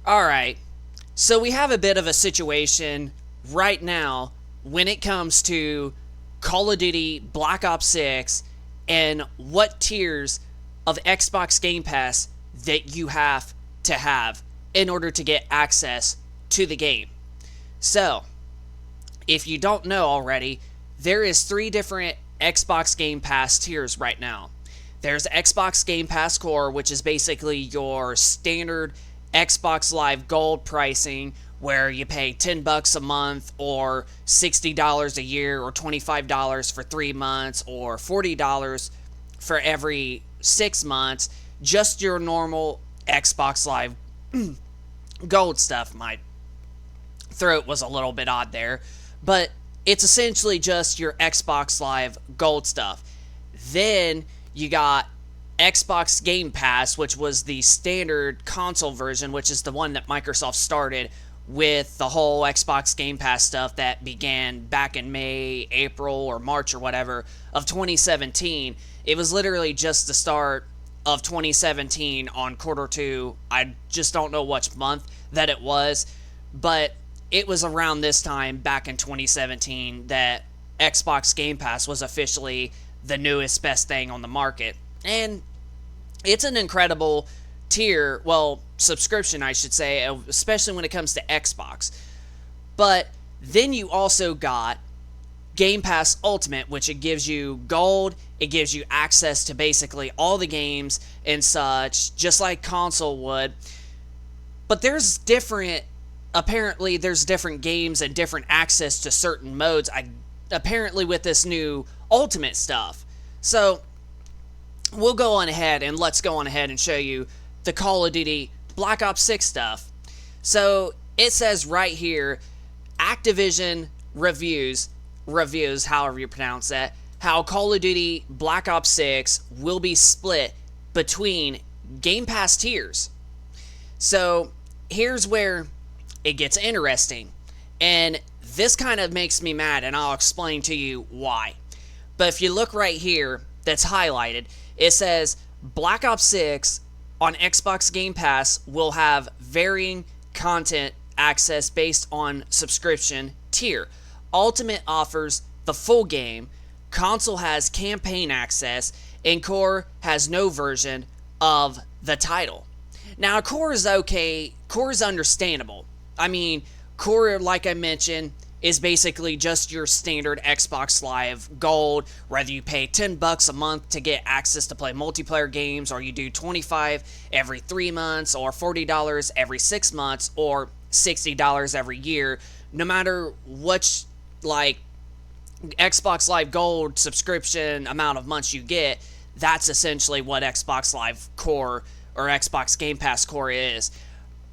Alright, so we have a bit of a situation right now when it comes to Call of Duty Black Ops 6 and what tiers of Xbox Game Pass that you have to have in order to get access to the game. So, if you don't know already, there is 3 different Xbox Game Pass tiers right now. There's Xbox Game Pass Core, which is basically your standard Xbox Live Gold pricing, where you pay $10 a month or $60 a year or $25 for 3 months or $40 for every 6 months. Just your normal Xbox Live Gold stuff. My throat was a little bit odd there, but it's essentially just your Xbox Live Gold stuff. Then you got Xbox Game Pass, which was the standard console version, which is the one that Microsoft started with the whole Xbox Game Pass stuff that began back in May, April, or March or whatever of 2017. It was literally just the start of 2017 on quarter 2. I just don't know which month that it was, but it was around this time back in 2017 that Xbox Game Pass was officially the newest best thing on the market. And it's an incredible tier, well, subscription, I should say, especially when it comes to Xbox. But then you also got Game Pass Ultimate, which it gives you gold, it gives you access to basically all the games and such, just like console would. But apparently there's different games and different access to certain modes, apparently with this new Ultimate stuff. So, we'll go on ahead and let's go on ahead and show you the Call of Duty Black Ops 6 stuff. So, it says right here, Activision reviews, however you pronounce that, how Call of Duty Black Ops 6 will be split between Game Pass tiers. So, here's where it gets interesting. And this kind of makes me mad, and I'll explain to you why. But if you look right here, that's highlighted, it says Black Ops 6 on Xbox Game Pass will have varying content access based on subscription tier. Ultimate offers the full game, console has campaign access, and core has no version of the title. Now, core is okay, core is understandable. I mean, core, like I mentioned, is basically just your standard Xbox Live Gold, whether you pay $10 a month to get access to play multiplayer games, or you do $25 every 3 months, or $40 every 6 months, or $60 every year. No matter which, Xbox Live Gold subscription amount of months you get, that's essentially what Xbox Live Core or Xbox Game Pass Core is.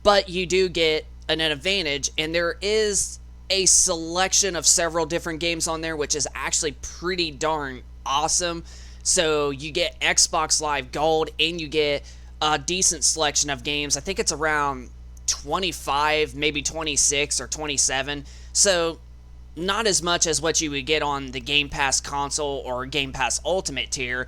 But you do get an advantage, and there is a selection of several different games on there, which is actually pretty darn awesome. So you get Xbox Live Gold, and you get a decent selection of games. I think it's around 25, maybe 26 or 27. So not as much as what you would get on the Game Pass console or Game Pass Ultimate tier.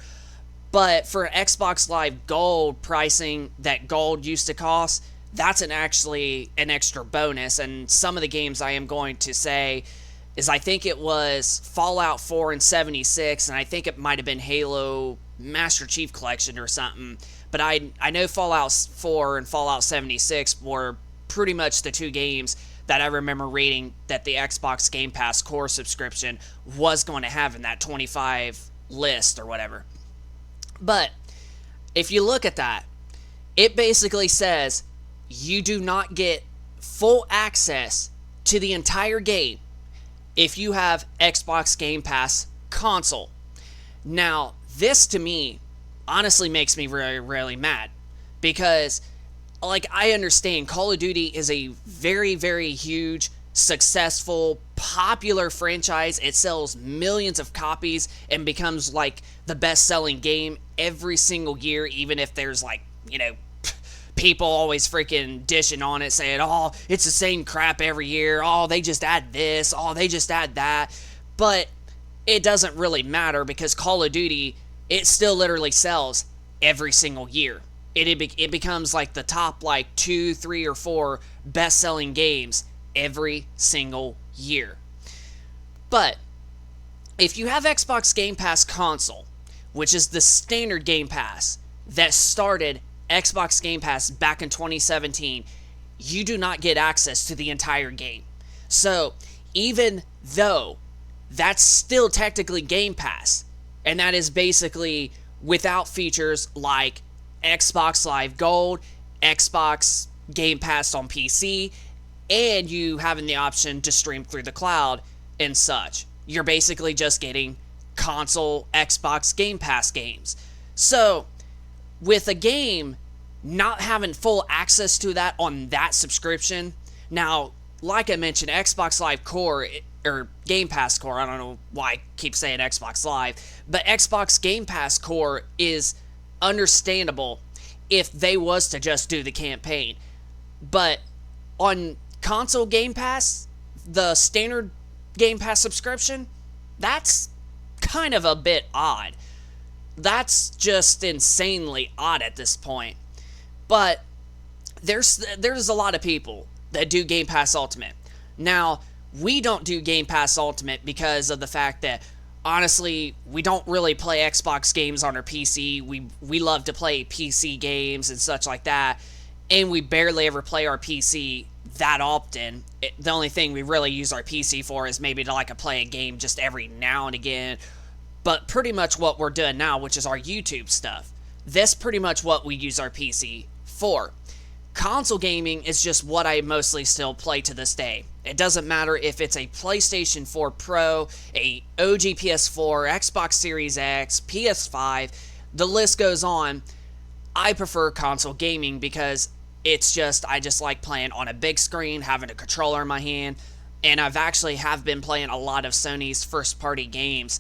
But for Xbox Live Gold pricing that Gold used to cost, that's actually an extra bonus. And some of the games I am going to say is, I think it was Fallout 4 and 76, and I think it might have been Halo Master Chief Collection or something. But I know Fallout 4 and Fallout 76 were pretty much the 2 games that I remember reading that the Xbox Game Pass Core subscription was going to have in that 25 list or whatever. But if you look at that, it basically says you do not get full access to the entire game if you have Xbox Game Pass console. Now, this to me honestly makes me really, really mad, because I understand Call of Duty is a very, very huge, successful, popular franchise. It sells millions of copies and becomes the best-selling game every single year, even if there's people always freaking dishing on it, saying, oh, it's the same crap every year, oh, they just add this, oh, they just add that. But it doesn't really matter, because Call of Duty, it still literally sells every single year. it becomes like the top like 2, 3, or 4 best-selling games every single year. But if you have Xbox Game Pass console, which is the standard Game Pass that started Xbox Game Pass back in 2017, you do not get access to the entire game. So even though that's still technically Game Pass, and that is basically without features like Xbox Live Gold, Xbox Game Pass on PC, and you having the option to stream through the cloud and such. You're basically just getting console Xbox Game Pass games. So, with a game not having full access to that on that subscription, now, like I mentioned, Xbox Live Core, or Game Pass Core, I don't know why I keep saying Xbox Live, but Xbox Game Pass Core is understandable if they was to just do the campaign. But on console Game Pass, the standard Game Pass subscription, that's kind of a bit odd. That's just insanely odd at this point. But there's a lot of people that do Game Pass Ultimate. Now, we don't do Game Pass Ultimate because of the fact that, honestly, we don't really play Xbox games on our PC. We love to play PC games and such like that, and we barely ever play our PC that often. The only thing we really use our PC for is maybe to like play a game just every now and again. But pretty much what we're doing now, which is our YouTube stuff, that's pretty much what we use our PC for. Console gaming is just what I mostly still play to this day. It doesn't matter if it's a PlayStation 4 Pro, a OG PS4, Xbox Series X, PS5, the list goes on. I prefer console gaming because I just like playing on a big screen, having a controller in my hand, and I've actually have been playing a lot of Sony's first-party games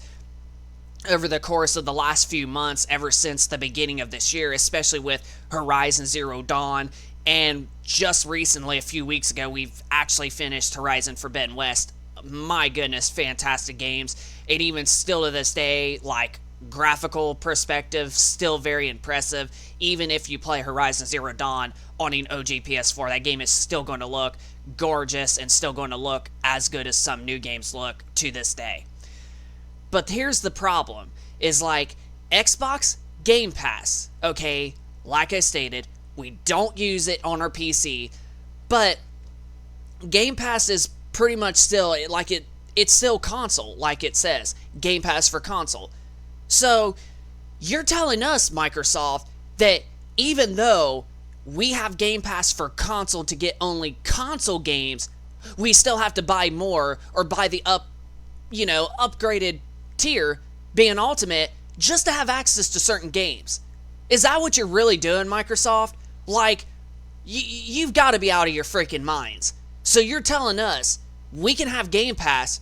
over the course of the last few months, ever since the beginning of this year, especially with Horizon Zero Dawn. And just recently, a few weeks ago, we've actually finished Horizon Forbidden West. My goodness, fantastic games. And even still to this day, like, graphical perspective, still very impressive. Even if you play Horizon Zero Dawn on an OG PS4, that game is still going to look gorgeous and still going to look as good as some new games look to this day. But here's the problem, is like, Xbox Game Pass, okay, like I stated, we don't use it on our PC, but Game Pass is pretty much still, it's still console, like it says, Game Pass for console. So, you're telling us, Microsoft, that even though we have Game Pass for console to get only console games, we still have to buy more, or buy the upgraded tier, being Ultimate, just to have access to certain games. Is that what you're really doing, Microsoft? Like, you've got to be out of your freaking minds. So you're telling us we can have Game Pass,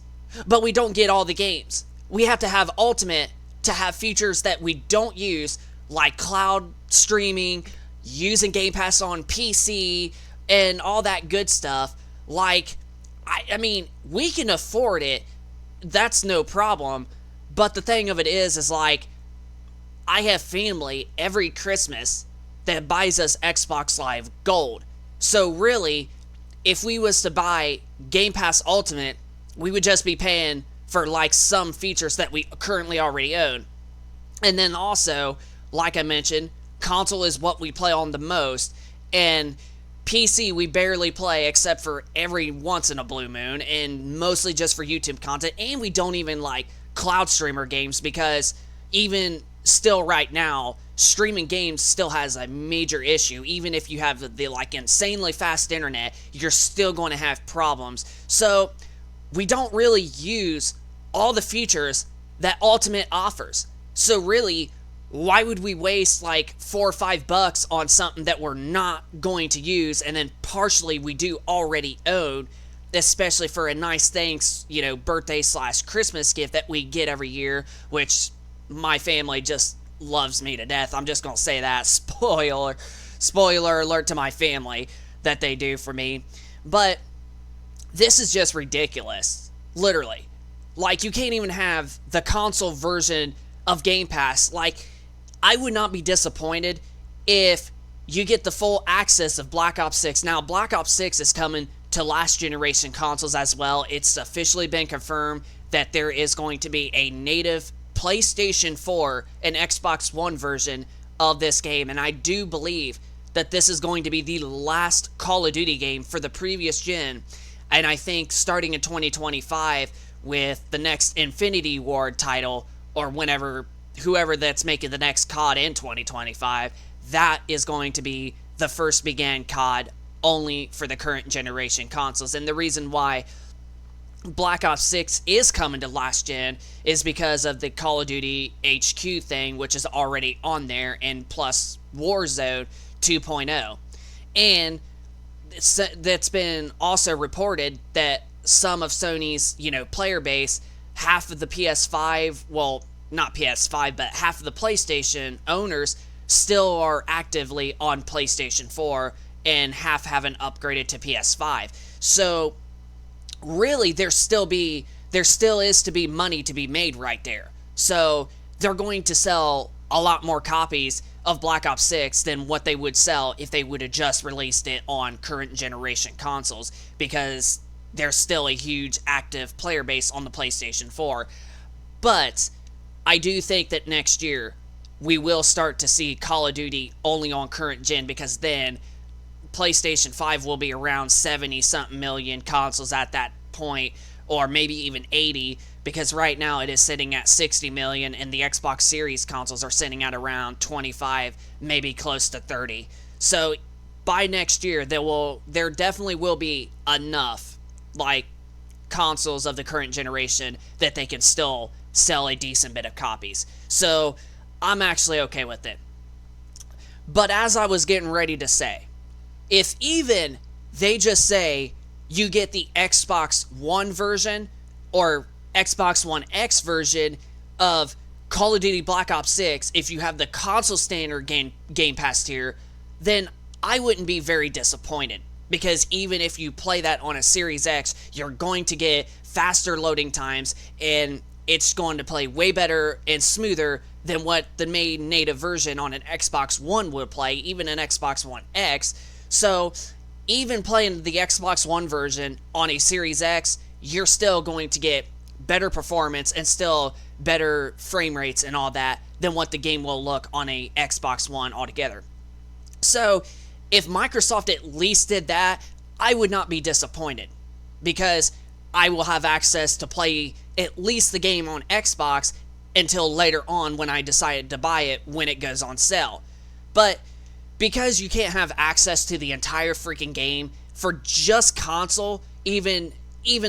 but we don't get all the games. We have to have Ultimate to have features that we don't use, like cloud streaming, using Game Pass on PC, and all that good stuff. Like, I mean, we can afford it. That's no problem. But the thing of it is like, I have family every Christmas that buys us Xbox Live Gold. So really, if we was to buy Game Pass Ultimate, we would just be paying for like some features that we currently already own. And then also, like I mentioned, console is what we play on the most, and PC we barely play except for every once in a blue moon, and mostly just for YouTube content, and we don't even like cloud streamer games, because even still right now, streaming games still has a major issue. Even if you have the like insanely fast internet, you're still going to have problems. So we don't really use all the features that Ultimate offers. So really, why would we waste like $4 or $5 on something that we're not going to use, and then partially we do already own, especially for a nice thanks, birthday/Christmas gift that we get every year, which my family just loves me to death. I'm just gonna say that. Spoiler alert to my family that they do for me. But this is just ridiculous. Literally. Like, you can't even have the console version of Game Pass. Like, I would not be disappointed if you get the full access of Black Ops 6. Now, Black Ops 6 is coming to last generation consoles as well. It's officially been confirmed that there is going to be a native PlayStation 4 and Xbox One version of this game, and I do believe that this is going to be the last Call of Duty game for the previous gen, and I think starting in 2025 with the next Infinity Ward title, or whoever that's making the next COD in 2025, that is going to be the first began COD only for the current generation consoles. And the reason why Black Ops 6 is coming to last gen is because of the Call of Duty HQ thing, which is already on there, and plus Warzone 2.0. And that's been also reported that some of Sony's, player base, half of the PS5, well, not PS5, but half of the PlayStation owners still are actively on PlayStation 4, and half haven't upgraded to PS5. So really, there still is to be money to be made right there. So they're going to sell a lot more copies of Black Ops 6 than what they would sell if they would have just released it on current generation consoles, because there's still a huge active player base on the PlayStation 4. But I do think that next year we will start to see Call of Duty only on current gen, because then PlayStation 5 will be around 70-something million consoles at that point, or maybe even 80, because right now it is sitting at 60 million, and the Xbox Series consoles are sitting at around 25, maybe close to 30. So by next year, there definitely will be enough, consoles of the current generation that they can still sell a decent bit of copies. So I'm actually okay with it. But as I was getting ready to say, if even they just say you get the Xbox One version or Xbox One X version of Call of Duty Black Ops 6, if you have the console standard Game Pass tier, then I wouldn't be very disappointed. Because even if you play that on a Series X, you're going to get faster loading times, and it's going to play way better and smoother than what the main native version on an Xbox One would play, even an Xbox One X. So even playing the Xbox One version on a Series X, you're still going to get better performance and still better frame rates and all that than what the game will look on a Xbox One altogether. So if Microsoft at least did that, I would not be disappointed, because I will have access to play at least the game on Xbox until later on when I decided to buy it when it goes on sale. But because you can't have access to the entire freaking game for just console, even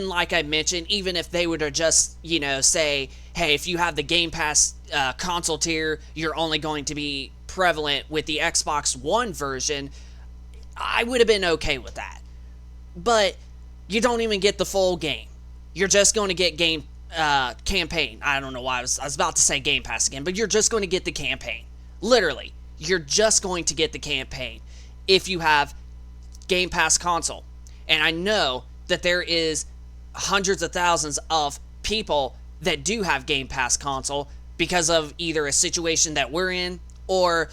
like I mentioned, even if they were to just, say, hey, if you have the Game Pass console tier, you're only going to be prevalent with the Xbox One version, I would have been okay with that. But you don't even get the full game. You're just going to get game campaign. I don't know why I was about to say Game Pass again, but you're just going to get the campaign. Literally, you're just going to get the campaign if you have Game Pass console. And I know that there is hundreds of thousands of people that do have Game Pass console because of either a situation that we're in, or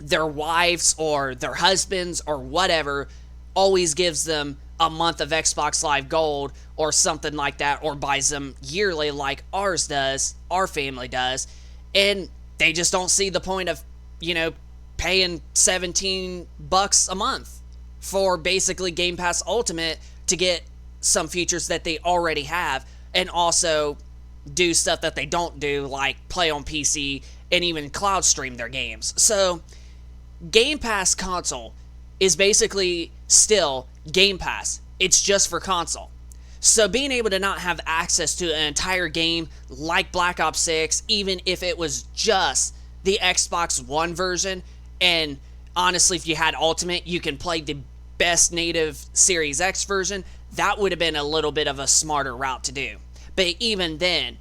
their wives or their husbands or whatever always gives them a month of Xbox Live Gold or something like that, or buys them yearly like ours does, our family does, and they just don't see the point of, paying $17 a month for basically Game Pass Ultimate to get some features that they already have, and also do stuff that they don't do, like play on PC and even cloud stream their games. So Game Pass console is basically still Game Pass. It's just for console. So being able to not have access to an entire game like Black Ops 6, even if it was just the Xbox One version, and honestly, if you had Ultimate, you can play the best native Series X version, that would have been a little bit of a smarter route to do. But even then,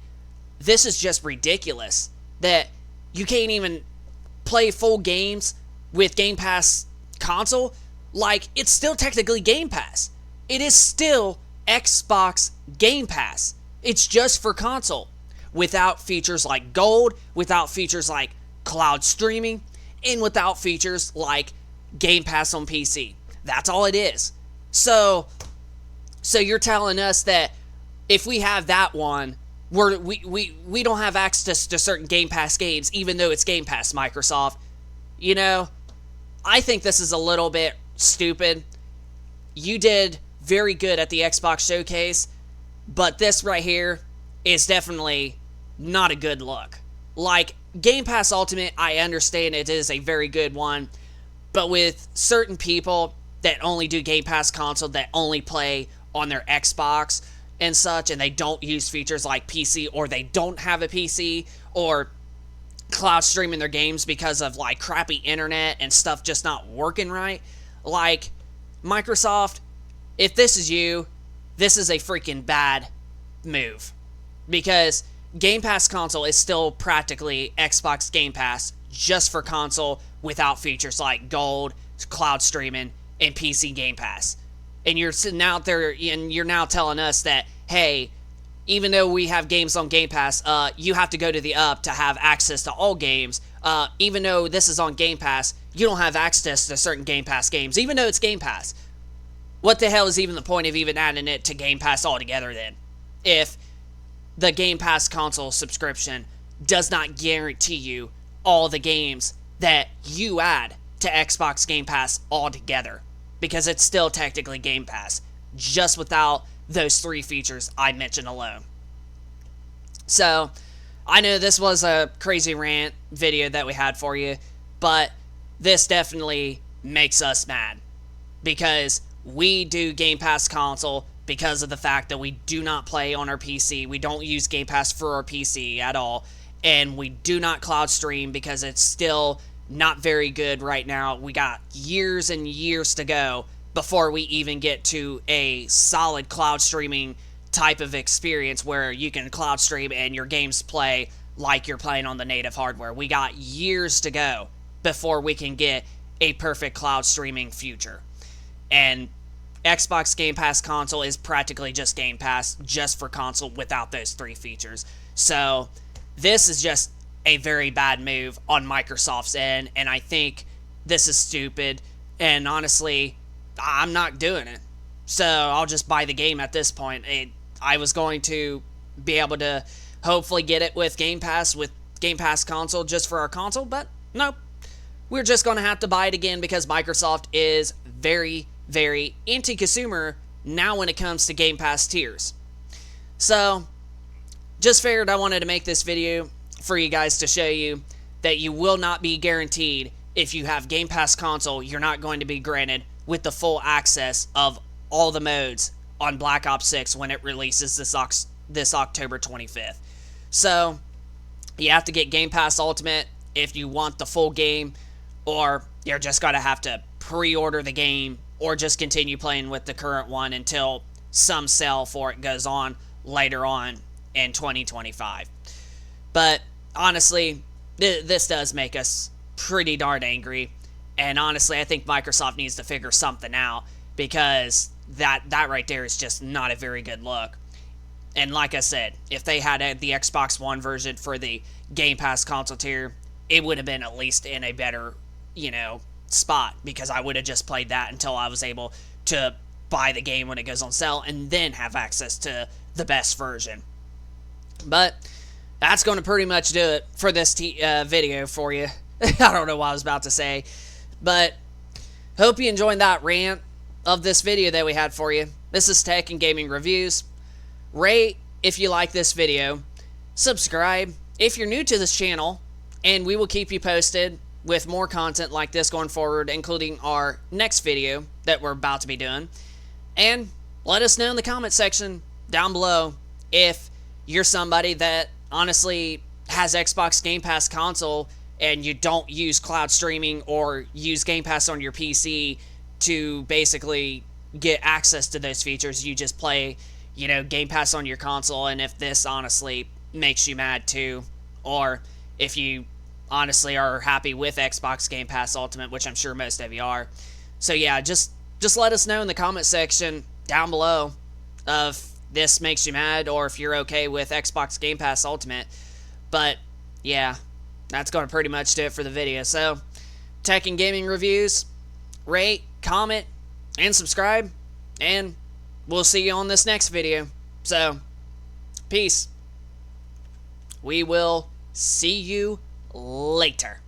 this is just ridiculous that you can't even play full games with Game Pass console. Like, it's still technically Game Pass. It is still Xbox Game Pass. It's just for console, without features like Gold, without features like cloud streaming, and without features like Game Pass on PC. That's all it is. So you're telling us that if we have that one, we don't have access to certain Game Pass games, even though it's Game Pass, Microsoft. You know, I think this is a little bit stupid. You did very good at the Xbox Showcase, but this right here is definitely not a good look. Like, Game Pass Ultimate, I understand it is a very good one, but with certain people that only do Game Pass console, that only play on their Xbox and such, and they don't use features like PC, or they don't have a PC, or cloud streaming their games because of like crappy internet and stuff just not working right. Like, Microsoft, if this is you, this is a freaking bad move, because Game Pass console is still practically Xbox Game Pass just for console, without features like gold, cloud streaming, and PC Game Pass. And you're sitting out there and you're now telling us that, hey, even though we have games on Game Pass, you have to go to the up to have access to all games. Even though this is on Game Pass, you don't have access to certain Game Pass games, even though it's Game Pass. What the hell is even the point of even adding it to Game Pass altogether then? If the Game Pass console subscription does not guarantee you all the games that you add to Xbox Game Pass altogether. Because it's still technically Game Pass, just without those 3 features I mentioned alone. So, I know this was a crazy rant video that we had for you, but this definitely makes us mad. Because we do Game Pass console because of the fact that we do not play on our PC. We don't use Game Pass for our PC at all. And we do not cloud stream because it's still not very good right now. We got years and years to go before we even get to a solid cloud streaming type of experience where you can cloud stream and your games play like you're playing on the native hardware. We got years to go before we can get a perfect cloud streaming future. And Xbox Game Pass console is practically just Game Pass, just for console, without those 3 features. So this is just a very bad move on Microsoft's end, and I think this is stupid, and honestly, I'm not doing it. So I'll just buy the game at this point. I was going to be able to hopefully get it with Game Pass console just for our console, but nope. We're just going to have to buy it again because Microsoft is very, very anti-consumer now when it comes to Game Pass tiers. So, just figured I wanted to make this video for you guys to show you that you will not be guaranteed, if you have Game Pass console, you're not going to be granted with the full access of all the modes on Black Ops 6 when it releases this October 25th. So, you have to get Game Pass Ultimate if you want the full game, or you're just going to have to pre-order the game, or just continue playing with the current one until some sale for it goes on later on in 2025. But honestly, this does make us pretty darn angry, and honestly, I think Microsoft needs to figure something out, because that right there is just not a very good look. And like I said, if they had the Xbox One version for the Game Pass console tier, it would have been at least in a better, spot, because I would have just played that until I was able to buy the game when it goes on sale and then have access to the best version. But that's going to pretty much do it for this video for you. I don't know what I was about to say, but hope you enjoyed that rant of this video that we had for you. This is Tech and Gaming Reviews. Rate if you like this video, subscribe if you're new to this channel, and we will keep you posted with more content like this going forward, including our next video that we're about to be doing. And let us know in the comment section down below if you're somebody that honestly has Xbox Game Pass console and you don't use cloud streaming or use Game Pass on your PC to basically get access to those features. You just play, Game Pass on your console, and if this honestly makes you mad too, or if you honestly are happy with Xbox Game Pass Ultimate, which I'm sure most of you are. So yeah, just let us know in the comment section down below if this makes you mad or if you're okay with Xbox Game Pass Ultimate. But yeah, that's going to pretty much do it for the video. So tech and gaming reviews. Rate, comment, and subscribe. And we'll see you on this next video. So, peace. We will see you later.